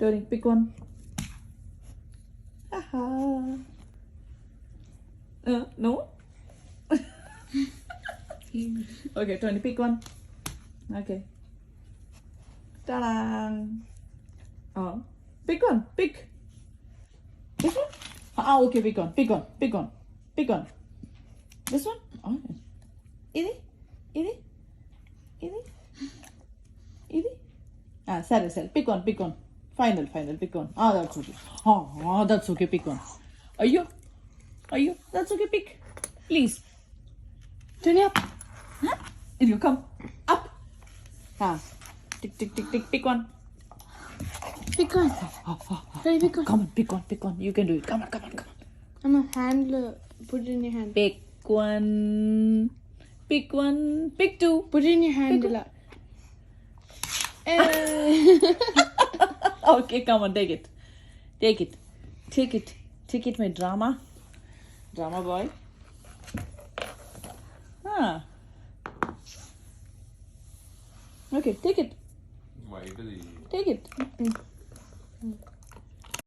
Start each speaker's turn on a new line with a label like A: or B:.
A: Tony, pick one. Haha. No? Okay, Tony, pick one. Okay. Ta-da! Oh, pick one. Pick. This one? Okay, pick one. Pick one. Pick one. Pick one. This one? Oh. Idi? Idi? Idi? Idi? Sorry. Pick one. Pick one. Final. Pick one. That's okay. That's okay. Pick one. Are you? That's okay. Pick. Please. Tony, up. Huh? If you come. Up. Tick. Pick one.
B: Pick one. Tony, pick one.
A: Come on. Pick one. You can do it. Come on.
B: I'm a handler. Put it in your hand.
A: Pick one. Pick two.
B: Put it in your hand.
A: Okay, come on, take it, my drama boy. Okay, take it.
C: Why did he?
A: Take it.